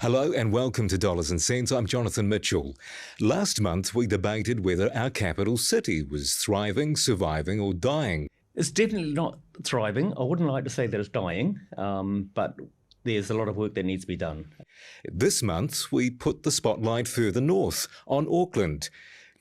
Hello and welcome to Dollars and Cents. I'm Jonathan Mitchell. Last month we debated whether our capital city was thriving, surviving or dying. It's definitely not thriving. I wouldn't like to say that it's dying, but there's a lot of work that needs to be done. This month we put the spotlight further north on Auckland.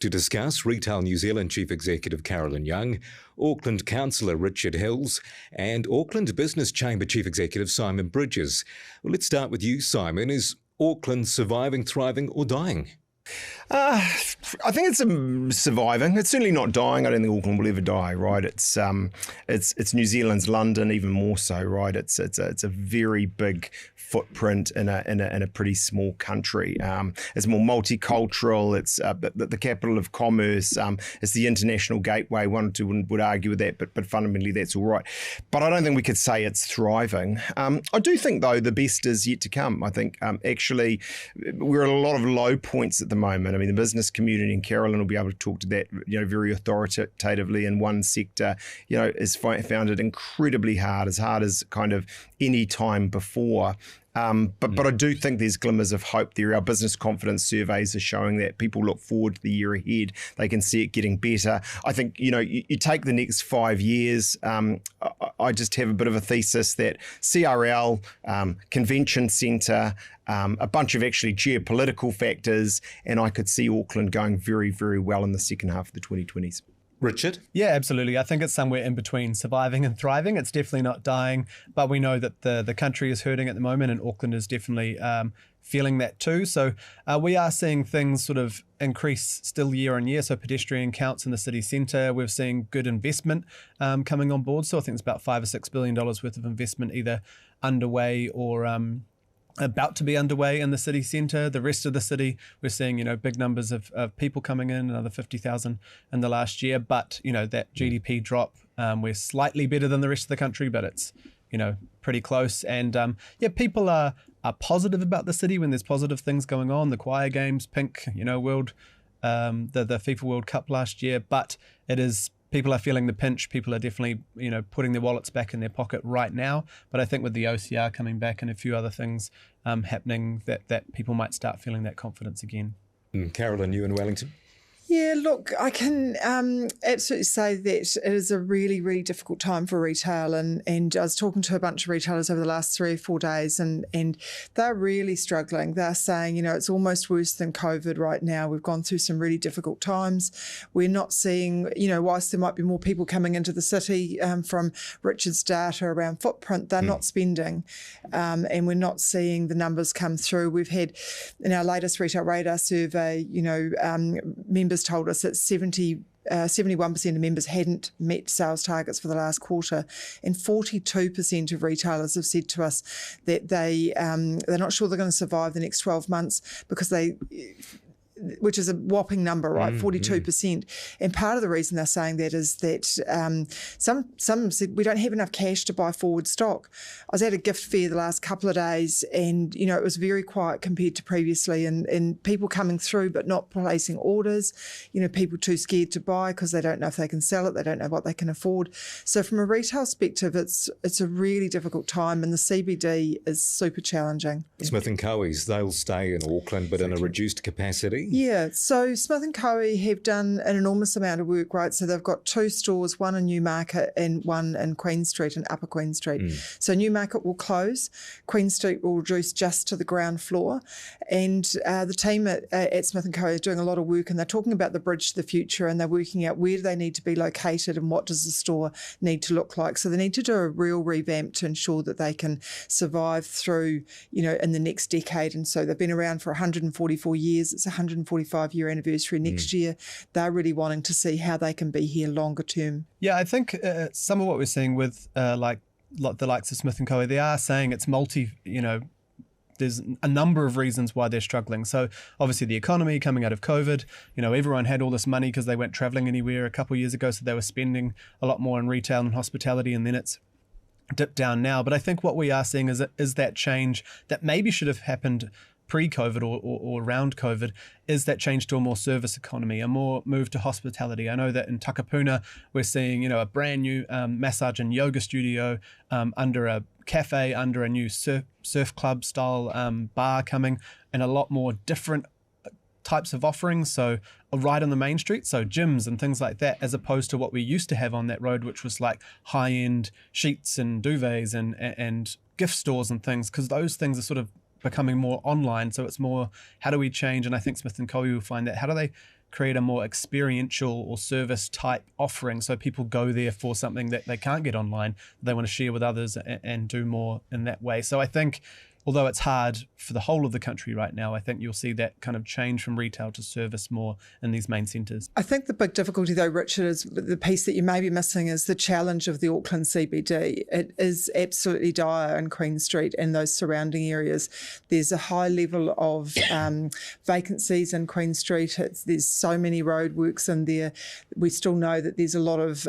To discuss, Retail New Zealand Chief Executive Carolyn Young, Auckland Councillor Richard Hills and Auckland Business Chamber Chief Executive Simon Bridges. Well, let's start with you, Simon. Is Auckland surviving, thriving or dying? I think it's surviving. It's certainly not dying. I don't think Auckland will ever die, right? It's New Zealand's London, even more so, right? It's a very big footprint in a pretty small country. It's more multicultural. It's the capital of commerce. It's the international gateway. One or two would argue with that, but fundamentally that's all right. But I don't think we could say it's thriving. I do think though the best is yet to come. I think actually we're at a lot of low points at the moment. I mean, the business community, and Carolyn will be able to talk to that, very authoritatively in one sector, has found it incredibly hard as kind of any time before. But I do think there's glimmers of hope there. Our business confidence surveys are showing that people look forward to the year ahead. They can see it getting better. I think, you take the next 5 years, I just have a bit of a thesis that CRL, convention centre, a bunch of actually geopolitical factors, and I could see Auckland going very, very well in the second half of the 2020s. Richard? Yeah, absolutely. I think it's somewhere in between surviving and thriving. It's definitely not dying, but we know that the country is hurting at the moment, and Auckland is definitely feeling that too. So we are seeing things sort of increase still year on year. So pedestrian counts in the city centre, we're seeing good investment coming on board. So I think it's about $5 or $6 billion worth of investment either underway or about to be underway in the city centre. The rest of the city, we're seeing, big numbers of people coming in, another 50,000 in the last year. But, that GDP drop, we're slightly better than the rest of the country, but it's, pretty close. And people are positive about the city when there's positive things going on. The choir games, Pink, World, the FIFA World Cup last year. But it is, people are feeling the pinch. People are definitely, putting their wallets back in their pocket right now. But I think with the OCR coming back and a few other things happening, that people might start feeling that confidence again. Carolyn, you in Wellington? Yeah, look, I can absolutely say that it is a really, really difficult time for retail. And I was talking to a bunch of retailers over the last 3 or 4 days, and they're really struggling. They're saying, it's almost worse than COVID right now. We've gone through some really difficult times. We're not seeing, whilst there might be more people coming into the city from Richard's data around footprint, they're not spending. And we're not seeing the numbers come through. We've had, in our latest Retail Radar survey, members told us that 71% of members hadn't met sales targets for the last quarter, and 42% of retailers have said to us that they're not sure they're going to survive the next 12 months because which is a whopping number, right? 42%. And part of the reason they're saying that is that some said we don't have enough cash to buy forward stock. I was at a gift fair the last couple of days, and it was very quiet compared to previously, and people coming through but not placing orders. People too scared to buy because they don't know if they can sell it, they don't know what they can afford. So from a retail perspective, it's a really difficult time, and the CBD is super challenging. Smith & Co.'s, they'll stay in Auckland but in a reduced capacity. Yeah, so Smith & Co. have done an enormous amount of work, right? So they've got 2 stores, one in Newmarket and one in Queen Street and Upper Queen Street. So Newmarket will close, Queen Street will reduce just to the ground floor, and the team at Smith & Co. is doing a lot of work, and they're talking about the bridge to the future, and they're working out where do they need to be located and what does the store need to look like. So they need to do a real revamp to ensure that they can survive through, in the next decade. And so they've been around for 144 years. It's 145-year anniversary next year. They're really wanting to see how they can be here longer term. Yeah, I think some of what we're seeing with like the likes of Smith & Co., they are saying it's there's a number of reasons why they're struggling. So obviously the economy coming out of COVID, everyone had all this money because they weren't traveling anywhere a couple of years ago, so they were spending a lot more in retail and hospitality, and then it's dipped down now. But I think what we are seeing is that change that maybe should have happened pre-COVID or around COVID is that change to a more service economy, a more move to hospitality. I know that in Takapuna, we're seeing, a brand new massage and yoga studio under a cafe, under a new surf club style bar coming, and a lot more different types of offerings. So right on the main street, so gyms and things like that, as opposed to what we used to have on that road, which was like high-end sheets and duvets and gift stores and things, because those things are sort of becoming more online. So it's more, how do we change? And I think Smith & Colby will find that, how do they create a more experiential or service type offering so people go there for something that they can't get online, they want to share with others and do more in that way. So I think, although it's hard for the whole of the country right now, I think you'll see that kind of change from retail to service more in these main centres. I think the big difficulty, though, Richard, is the piece that you may be missing is the challenge of the Auckland CBD. It is absolutely dire in Queen Street and those surrounding areas. There's a high level of vacancies in Queen Street. There's so many roadworks in there. We still know that there's a lot of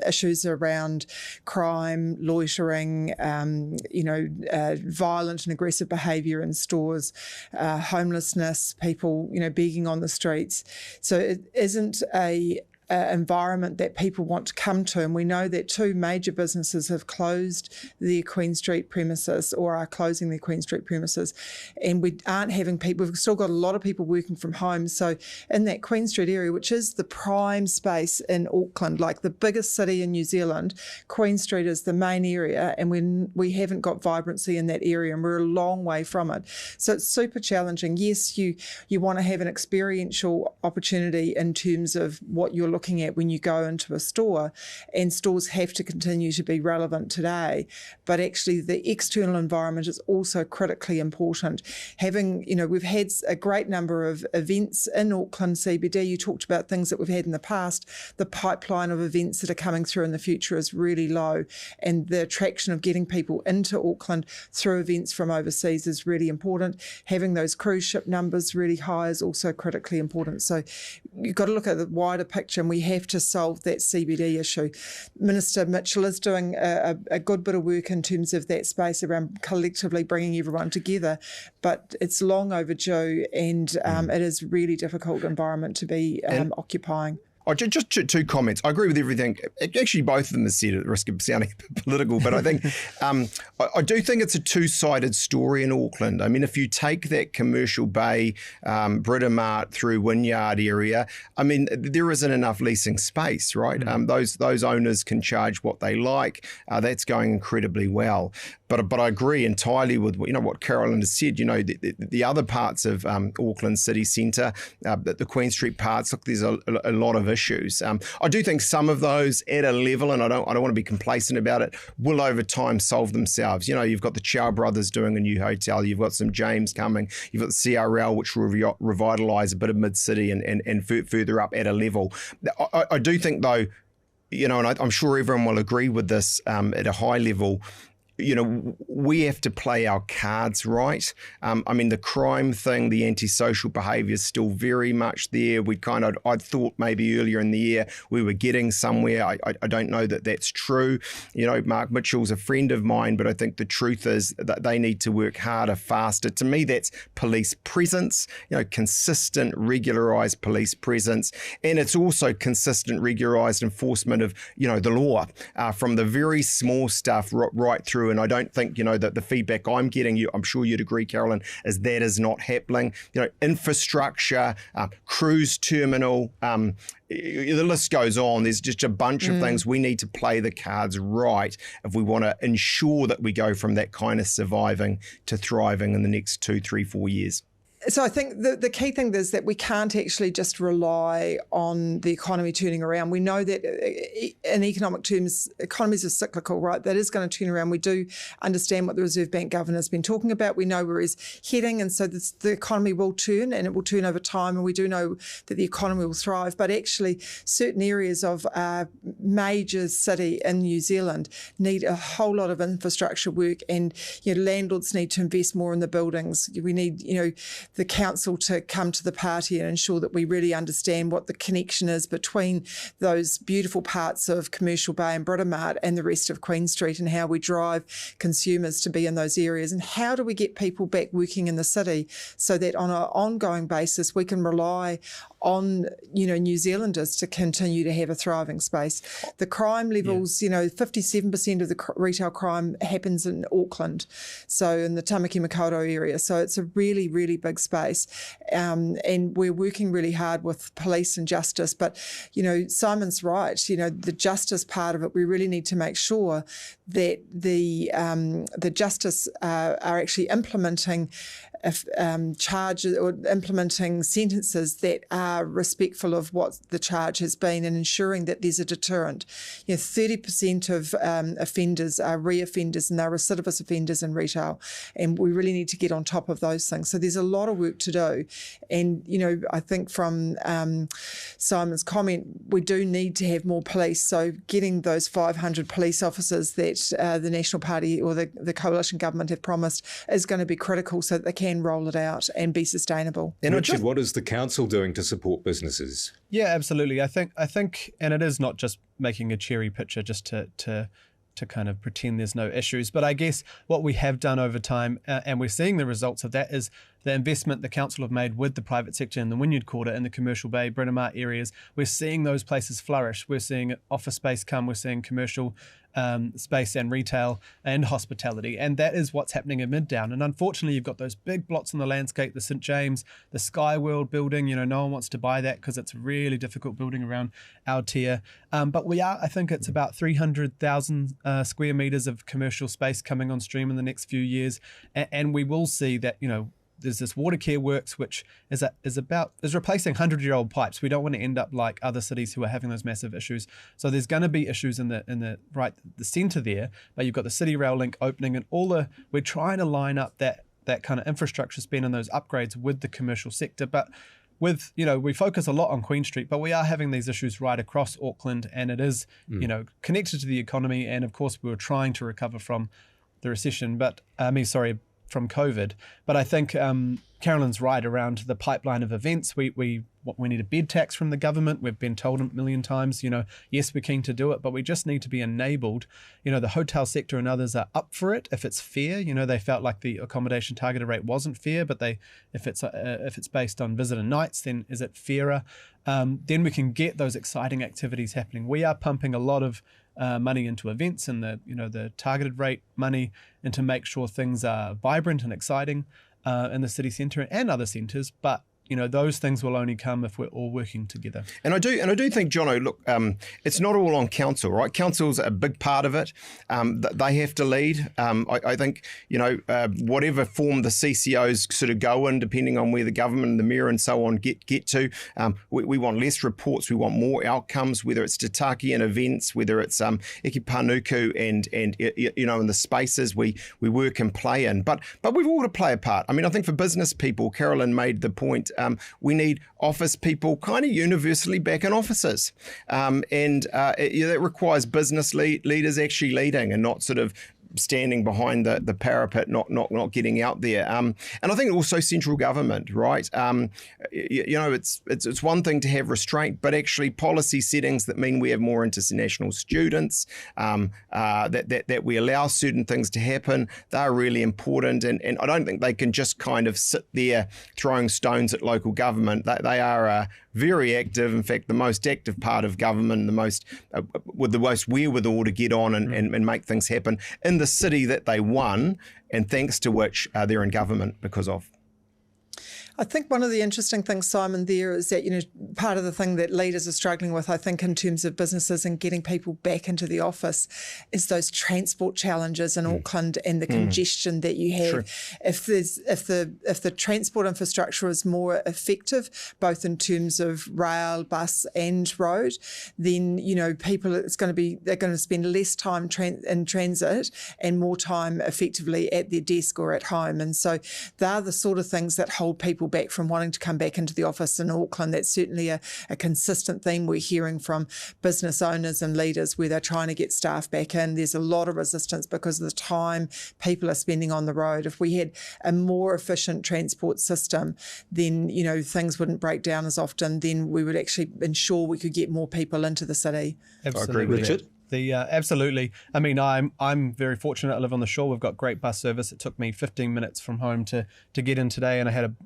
issues around crime, loitering, violent and aggressive behaviour in stores, homelessness, people, begging on the streets. So it isn't a environment that people want to come to. And we know that 2 major businesses have closed their Queen Street premises or are closing their Queen Street premises. And we aren't having people, we've still got a lot of people working from home. So in that Queen Street area, which is the prime space in Auckland, like the biggest city in New Zealand, Queen Street is the main area, and we haven't got vibrancy in that area, and we're a long way from it. So it's super challenging. Yes, you want to have an experiential opportunity in terms of what you're looking at when you go into a store, and stores have to continue to be relevant today, but actually the external environment is also critically important. Having, we've had a great number of events in Auckland CBD. You talked about things that we've had in the past. The pipeline of events that are coming through in the future is really low, and the attraction of getting people into Auckland through events from overseas is really important. Having those cruise ship numbers really high is also critically important. So you've got to look at the wider picture, and we have to solve that CBD issue. Minister Mitchell is doing a good bit of work in terms of that space around collectively bringing everyone together, but it's long overdue, and it is a really difficult environment to be occupying. Oh, just 2 comments. I agree with everything. Actually, both of them are said at the risk of sounding a bit political, but I think I do think it's a 2-sided story in Auckland. I mean, if you take that Commercial Bay, Britomart through Wynyard area, I mean, there isn't enough leasing space, right? Those owners can charge what they like. That's going incredibly well. But I agree entirely with what Carolyn has said. The other parts of Auckland city centre, the Queen Street parts. Look, there's a lot of issues. I do think some of those at a level, and I don't want to be complacent about it, will over time solve themselves. You've got the Chow Brothers doing a new hotel. You've got some James coming. You've got the CRL, which will revitalise a bit of mid-city and further up at a level. I do think though, and I'm sure everyone will agree with this at a high level, we have to play our cards right. I mean, the crime thing, the antisocial behaviour is still very much there. I thought maybe earlier in the year we were getting somewhere. I don't know that that's true. Mark Mitchell's a friend of mine, but I think the truth is that they need to work harder, faster. To me, that's police presence, consistent, regularised police presence. And it's also consistent, regularised enforcement of, the law from the very small stuff right through. And I don't think, that the feedback I'm getting, I'm sure you'd agree, Carolyn, is that is not happening. Infrastructure, cruise terminal, the list goes on. There's just a bunch of things. We need to play the cards right if we want to ensure that we go from that kind of surviving to thriving in the next 2, 3, 4 years. So I think the key thing is that we can't actually just rely on the economy turning around. We know that in economic terms, economies are cyclical, right? That is going to turn around. We do understand what the Reserve Bank Governor has been talking about. We know where he's heading, and so the economy will turn, and it will turn over time, and we do know that the economy will thrive. But actually, certain areas of our major city in New Zealand need a whole lot of infrastructure work, and landlords need to invest more in the buildings. We need, the council to come to the party and ensure that we really understand what the connection is between those beautiful parts of Commercial Bay and Britomart and the rest of Queen Street, and how we drive consumers to be in those areas, and how do we get people back working in the city so that on an ongoing basis we can rely on, New Zealanders to continue to have a thriving space. The crime levels, 57% of the retail crime happens in Auckland, so in the Tamaki Makaurau area. So it's a really, really big space. And we're working really hard with police and justice. But, Simon's right, the justice part of it, we really need to make sure that the justice are actually implementing charges or implementing sentences that are respectful of what the charge has been, and ensuring that there's a deterrent. 30% of offenders are re-offenders, and they're recidivist offenders in retail, and we really need to get on top of those things. So there's a lot of work to do, and I think from Simon's comment, we do need to have more police. So getting those 500 police officers that the National Party or the coalition government have promised is going to be critical, so that they can roll it out and be sustainable. And Richard, what is the council doing to support businesses? Yeah, absolutely. I think, and it is not just making a cherry picture just to kind of pretend there's no issues. But I guess what we have done over time, and we're seeing the results of that, is the investment the council have made with the private sector in the Wynyard Quarter, in the Commercial Bay, Britomart areas. We're seeing those places flourish. We're seeing office space come. We're seeing commercial space and retail and hospitality. And that is what's happening in Midtown. And unfortunately, you've got those big blots in the landscape, the St. James, the Sky World building. No one wants to buy that because it's a really difficult building around Aotea. But I think it's about 300,000 square metres of commercial space coming on stream in the next few years. And we will see that, there's this water care works, which is replacing 100-year-old pipes. We don't want to end up like other cities who are having those massive issues. So there's going to be issues in the centre there, but you've got the City Rail link opening, and we're trying to line up that kind of infrastructure spend and those upgrades with the commercial sector. But with, we focus a lot on Queen Street, but we are having these issues right across Auckland, and it is, connected to the economy. And of course, we were trying to recover from the recession, from COVID. But I think Carolyn's right around the pipeline of events. We need a bed tax from the government. We've been told a million times, yes, we're keen to do it, but we just need to be enabled. The hotel sector and others are up for it if it's fair. They felt like the accommodation targeted rate wasn't fair, but if it's based on visitor nights, then is it fairer? Then we can get those exciting activities happening. We are pumping a lot of money into events and the targeted rate money, and to make sure things are vibrant and exciting in the city centre and other centres. But those things will only come if we're all working together. And I do think, Jono, look, it's not all on council, right? Council's a big part of it. They have to lead. I think, whatever form the CCOs sort of go in, depending on where the government and the mayor and so on get to, we want less reports. We want more outcomes, whether it's Te Taki and events, whether it's Eke Panuku and in the spaces we work and play in. But we've all to play a part. I mean, I think for business people, Carolyn made the point, we need office people kind of universally back in offices. That requires business leaders actually leading and not sort of standing behind the parapet, not getting out there. And I think also central government, right? It's one thing to have restraint, but actually policy settings that mean we have more international students, that we allow certain things to happen, they're really important. And I don't think they can just kind of sit there throwing stones at local government. They are very active. In fact, the most active part of government, with the most wherewithal to get on and make things happen in the city that they won, and thanks to which they're in government because of. I think one of the interesting things, Simon, there is that, part of the thing that leaders are struggling with, I think, in terms of businesses and getting people back into the office is those transport challenges in Auckland and the congestion that you have. Sure. If the transport infrastructure is more effective, both in terms of rail, bus and road, then, people, they're going to spend less time in transit and more time effectively at their desk or at home. And so they're the sort of things that hold people people back from wanting to come back into the office in Auckland. That's certainly a consistent theme we're hearing from business owners and leaders where they're trying to get staff back in. There's a lot of resistance because of the time people are spending on the road. If we had a more efficient transport system, then, things wouldn't break down as often. Then we would actually ensure we could get more people into the city. Absolutely. I agree, Richard. Absolutely. I mean, I'm very fortunate. I live on the shore. We've got great bus service. It took me 15 minutes from home to get in today, and I had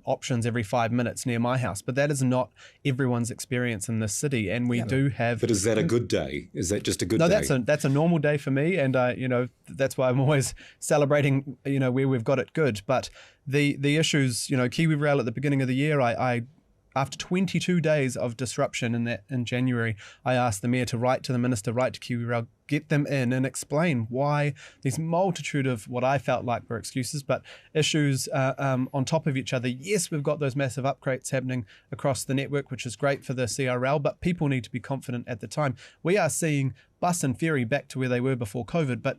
options every 5 minutes near my house. But that is not everyone's experience in this city, and we do have. But is that a good day? Is that just a good day? No, that's a normal day for me, and that's why I'm always celebrating where we've got it good. But the issues, Kiwi Rail at the beginning of the year, I after 22 days of disruption in January, I asked the Mayor to write to the Minister, write to Kiwi Rail, get them in and explain why these multitude of what I felt like were excuses, but issues on top of each other. Yes, we've got those massive upgrades happening across the network, which is great for the CRL, but people need to be confident at the time. We are seeing bus and ferry back to where they were before COVID, but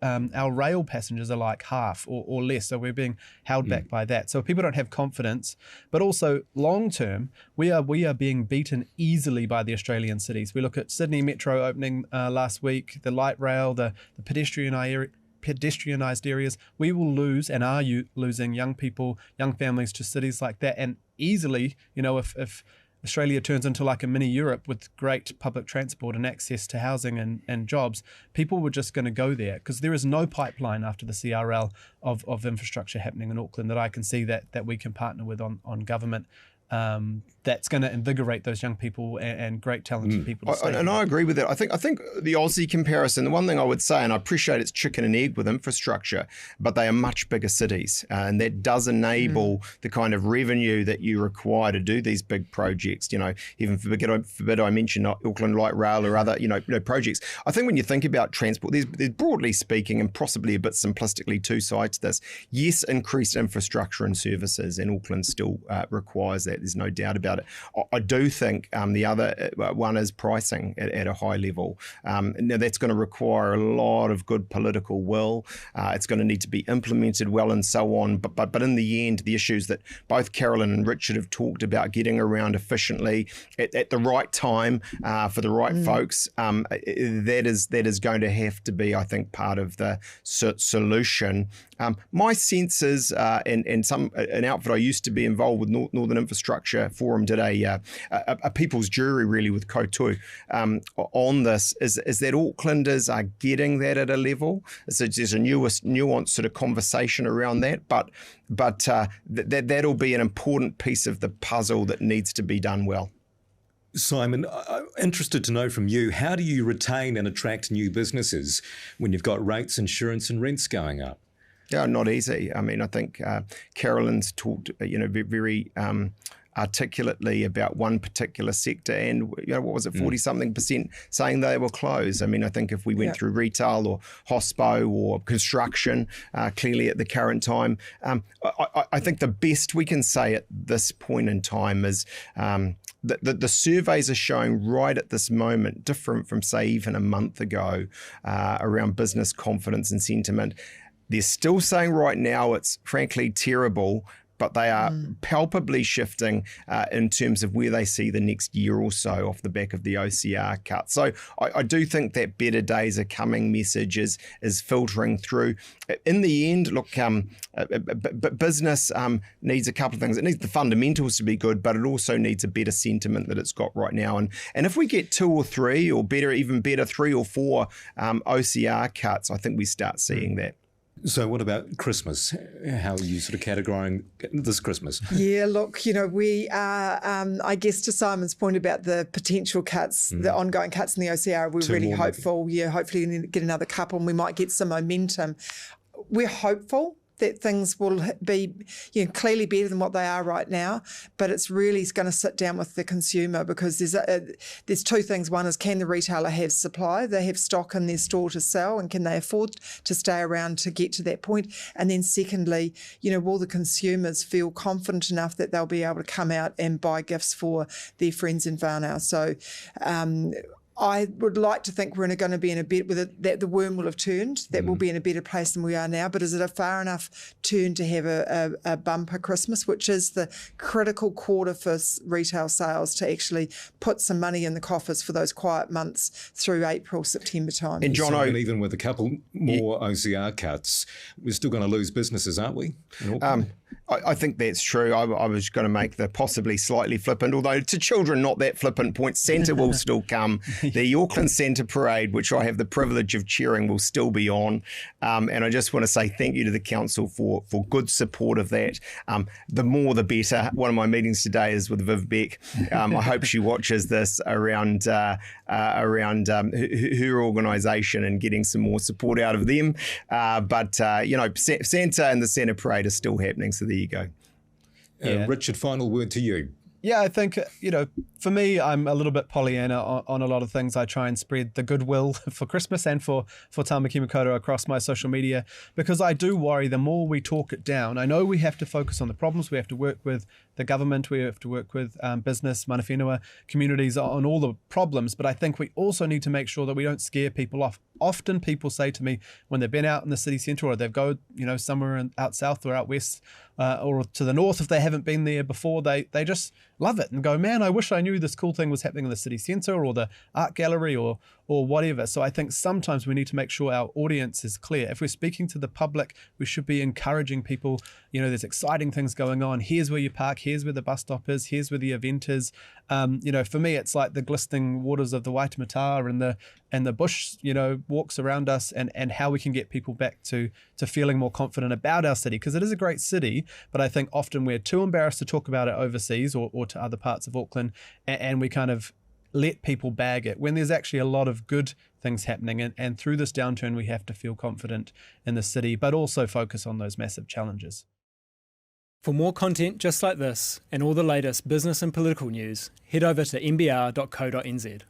our rail passengers are like half or less, so we're being held back by that. So people don't have confidence, but also long term, we are being beaten easily by the Australian cities. We look at Sydney Metro opening last week, the light rail, the pedestrianised areas. We will lose and are losing young people, young families to cities like that, and easily, if Australia turns into like a mini Europe with great public transport and access to housing and jobs, people were just going to go there because there is no pipeline after the CRL of infrastructure happening in Auckland that I can see that we can partner with on government. That's going to invigorate those young people and great talented people. And I agree with that. I think the Aussie comparison, the one thing I would say, and I appreciate it's chicken and egg with infrastructure, but they are much bigger cities, and that does enable the kind of revenue that you require to do these big projects. Even forbid I mention Auckland Light Rail or other projects. I think when you think about transport, there's broadly speaking, and possibly a bit simplistically, two sides to this. Yes, increased infrastructure and services, and Auckland still requires that. There's no doubt about it. I do think the other one is pricing at a high level. Now that's going to require a lot of good political will. It's going to need to be implemented well and so on. But in the end, the issues that both Carolyn and Richard have talked about, getting around efficiently at the right time for the right folks, that is going to have to be, I think, part of the solution. My sense is, an outfit I used to be involved with, Northern Infrastructure Forum, did a people's jury really with Koutou on this, is that Aucklanders are getting that at a level. So there's a nuanced sort of conversation around that, but that'll be an important piece of the puzzle that needs to be done well. Simon, I'm interested to know from you, how do you retain and attract new businesses when you've got rates, insurance and rents going up? Yeah, not easy. I mean, I think Carolyn's talked, very articulately about one particular sector, and what was it, 40-something% saying they will close. I mean, I think if we went through retail or hospo or construction, clearly at the current time, I think the best we can say at this point in time is the surveys are showing right at this moment, different from say even a month ago, around business confidence and sentiment. They're still saying right now it's frankly terrible, but they are palpably shifting in terms of where they see the next year or so off the back of the OCR cut. So I do think that better days are coming message is filtering through. In the end, look, business needs a couple of things. It needs the fundamentals to be good, but it also needs a better sentiment that it's got right now. And if we get 2 or 3 or better, even better 3 or 4 OCR cuts, I think we start seeing that. So what about Christmas? How are you sort of categorising this Christmas? Yeah, look, we are, I guess to Simon's point about the potential cuts, the ongoing cuts in the OCR, we're really hopeful. Yeah, hopefully we get another couple and we might get some momentum. We're hopeful that things will be clearly better than what they are right now, but it's really going to sit down with the consumer, because there's 2 things. One is, can the retailer have supply? They have stock in their store to sell, and can they afford to stay around to get to that point? And then secondly, will the consumers feel confident enough that they'll be able to come out and buy gifts for their friends and whānau? So I would like to think we're going to be in a bit that the worm will have turned, that we'll be in a better place than we are now. But is it a far enough turn to have a bumper Christmas, which is the critical quarter for retail sales, to actually put some money in the coffers for those quiet months through April, September time? And John, And even with a couple more OCR cuts, we're still going to lose businesses, aren't we? I think that's true. I was going to make the possibly slightly flippant, although to children not that flippant point, Santa will still come. The Auckland Santa Parade, which I have the privilege of chairing, will still be on. And I just want to say thank you to the council for good support of that. The more the better. One of my meetings today is with Viv Beck. I hope she watches this around her organisation and getting some more support out of them. But Santa and the Santa Parade are still happening. So there you go. Richard, final word to you. Yeah, I think, for me, I'm a little bit Pollyanna on a lot of things. I try and spread the goodwill for Christmas and for Tāmaki Makaurau across my social media, because I do worry the more we talk it down. I know we have to focus on the problems. We have to work with the government. We have to work with business, mana whenua, communities on all the problems. But I think we also need to make sure that we don't scare people off. Often people say to me when they've been out in the city centre, or they've go, somewhere out south or out west or to the north, if they haven't been there before, they just love it and go, man, I wish I knew this cool thing was happening in the city centre or the art gallery or whatever. So I think sometimes we need to make sure our audience is clear. If we're speaking to the public, we should be encouraging people, there's exciting things going on. Here's where you park. Here's where the bus stop is. Here's where the event is. For me, it's like the glistening waters of the Waitemata and the bush, walks around us, and how we can get people back to feeling more confident about our city, because it is a great city, but I think often we're too embarrassed to talk about it overseas or to other parts of Auckland, and we kind of let people bag it when there's actually a lot of good things happening. And through this downturn, we have to feel confident in the city, but also focus on those massive challenges. For more content just like this and all the latest business and political news, head over to mbr.co.nz.